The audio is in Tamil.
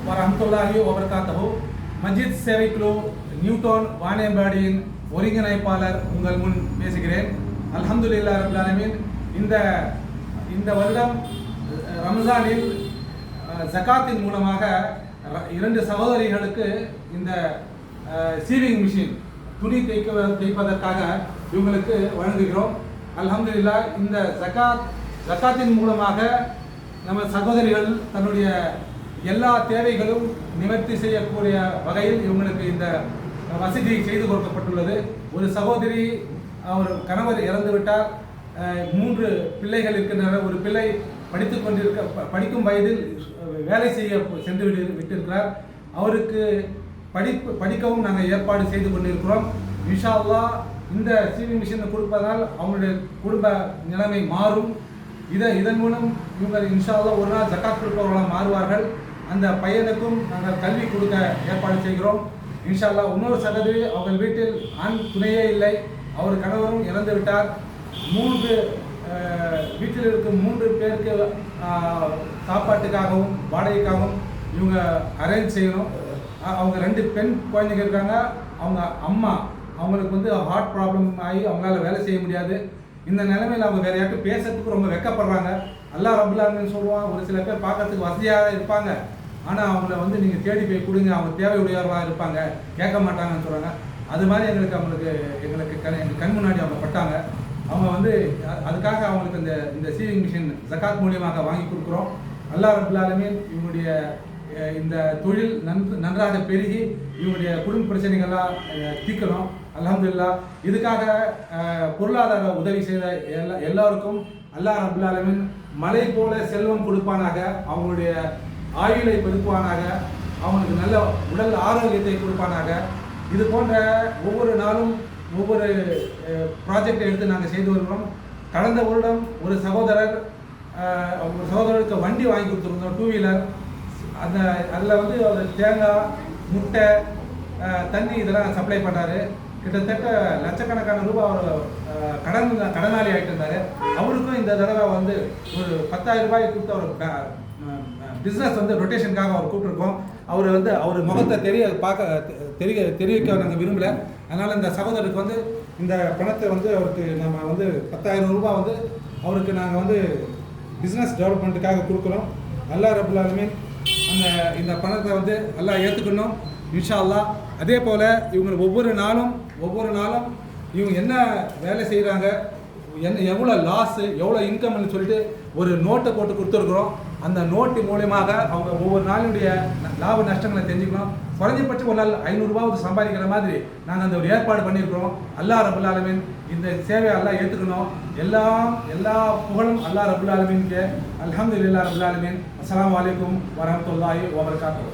வரஹ்மத்துல்லாஹி வபரகாத்துஹு. மஜித் சேவைக்குழு நியூட்டன் வாணியம்பாடியின் ஒருங்கிணைப்பாளர் உங்கள் முன் பேசுகிறேன். அல்ஹம்துலில்லாஹி ரப்பில் ஆலமீன். இந்த வருடம் ரம்ஜானில் ஜகாத்தின் மூலமாக 2 சகோதரிகளுக்கு இந்த சீவிங் மிஷின் துணி தைப்பதற்காக இவங்களுக்கு வழங்குகிறோம். அல்ஹம்துலில்லாஹ். இந்த ஜகாத்தின் மூலமாக நம்ம சகோதரிகள் தன்னுடைய எல்லா தேவைகளும் நிவர்த்தி செய்யக்கூடிய வகையில் இவங்களுக்கு இந்த வசதி செய்து கொடுக்கப்பட்டுள்ளது. ஒரு சகோதரி, அவர் கணவர் இறந்து விட்டார், 3 பிள்ளைகள் இருக்கின்றனர். ஒரு பிள்ளை படிக்கும் வயதில் வேலை செய்ய சென்று விட்டிருக்கிறார். அவருக்கு படிக்கவும் நாங்கள் ஏற்பாடு செய்து கொண்டிருக்கிறோம். இன்ஷா அல்லாஹ் இந்த சீவிங் மிஷினை கொடுப்பதால் அவங்களுடைய குடும்ப நிலைமை மாறும். இதன் மூலம் இவங்க இன்ஷா அல்லாஹ் ஒரு நாள் ஜகாத் கொடுப்பவர்களாக மாறுவார்கள். அந்த பையனுக்கும் நாங்கள் கல்வி கொடுக்க ஏற்பாடு செய்கிறோம். இன்ஷா அல்லாஹ். இன்னொரு சகோதரி, அவர்கள் வீட்டில் ஆண் துணையே இல்லை, அவர் கணவரும் இறந்து விட்டார். 3 வீட்டில் இருக்கும் 3 பேருக்கு சாப்பாட்டுக்காகவும் வாடகைக்காகவும் இவங்க அரேஞ்ச் செய்யணும். அவங்க 2 பெண் குழந்தைங்க இருக்காங்க. அவங்க அம்மா, அவங்களுக்கு வந்து ஹார்ட் ப்ராப்ளம் ஆகி அவங்களால வேலை செய்ய முடியாது. இந்த நிலைமையில் அவங்க வேறு யார்ட்டும் பேசுறதுக்கு ரொம்ப வெக்கப்படுறாங்க. அல்லாஹ் ரப்பல் ஆலமீன் சொல்லுவான், ஒரு சில பேர் பார்க்கறதுக்கு வசதியாக இருப்பாங்க, ஆனால் அவங்கள வந்து நீங்கள் தேடி போய் கொடுங்க, அவங்க தேவையுடையவர்களாக இருப்பாங்க, கேட்க மாட்டாங்கன்னு சொல்கிறாங்க. அது மாதிரி எங்களுக்கு கண் முன்னாடி அவங்க பட்டாங்க. அவங்க வந்து அதுக்காக அவங்களுக்கு இந்த சீவிங் மிஷின் ஜகாத் மூலியமாக வாங்கி கொடுக்குறோம். அல்லாஹ் ரப்பல் ஆலமீன் இவங்களுடைய இந்த தொழில் நன்றாக பெருகி இவங்களுடைய குடும்ப பிரச்சனைகள்லாம் தீர்க்கணும். அல்ஹம்துலில்லாஹ். இதுக்காக பொருளாதார உதவி செய்த எல்லாருக்கும் அல்லாஹ் ரப்பல் ஆலமீன் மலை போல செல்வம் கொடுப்பானாக, அவங்களுடைய ஆயுளை பெருக்குவானாக, அவங்களுக்கு நல்ல உடல் ஆரோக்கியத்தை கொடுப்பானாக. இது போன்ற ஒவ்வொரு நாளும் ஒவ்வொரு ப்ராஜெக்டை எடுத்து நாங்கள் செய்து வருகிறோம். கடந்த வருடம் ஒரு சகோதரருக்கு வண்டி வாங்கி கொடுத்துருந்தோம், 2 வீலர். அதில் வந்து அவர் தேங்காய், முட்டை, தண்ணி இதெல்லாம் சப்ளை பண்ணார். கிட்டத்தட்ட லட்சக்கணக்கான ரூபாய் அவர் கடனாளி ஆகிட்டு இருந்தார். அவருக்கும் இந்த தடவை வந்து ஒரு 10,000 ரூபாய் கொடுத்து அவர் பிஸ்னஸ் வந்து ரொட்டேஷனுக்காக அவர் கூப்பிட்டுருக்கோம். அவர் முகத்தை தெரிவிக்க நாங்கள் விரும்பலை. அதனால் இந்த சகோதரருக்கு வந்து இந்த பணத்தை வந்து அவருக்கு நம்ம வந்து 10,000 ரூபாய் வந்து அவருக்கு நாங்கள் வந்து பிஸ்னஸ் டெவலப்மெண்ட்டுக்காக கொடுக்குறோம். அல்லாஹ் ரப்பல் ஆலமீன் இந்த பணத்தை வந்து அல்லாஹ் ஏற்றுக்கணும் இன்ஷா அல்லாஹ். அதே போல் இவங்க ஒவ்வொரு நாளும் இவங்க என்ன வேலை செய்கிறாங்க, எவ்வளோ லாஸு, எவ்வளோ இன்கம்னு சொல்லிட்டு ஒரு நோட்டை போட்டு கொடுத்துருக்குறோம். அந்த நோட்டு மூலயமாக அவங்க ஒவ்வொரு நாளுடைய லாப நஷ்டங்களை தெரிஞ்சுக்கணும். குறைஞ்சபட்சம் ஒரு நாள் 500 ரூபாவது சம்பாதிக்கிற மாதிரி நாங்கள் அந்த ஒரு ஏற்பாடு பண்ணியிருக்கிறோம். அல்லாஹ் ரப்பல் ஆலமீன் இந்த சேவையை அல்லாஹ் ஏற்றுக்கணும். எல்லா புகழும் அல்லாஹ் ரப்பல் ஆலமீனுக்கு. அல்ஹம்துலில்லாஹி ரப்பல் ஆலமீன். அஸ்ஸலாமு அலைக்கும் வரஹ்மத்துல்லாஹி வபரகாத்துஹு.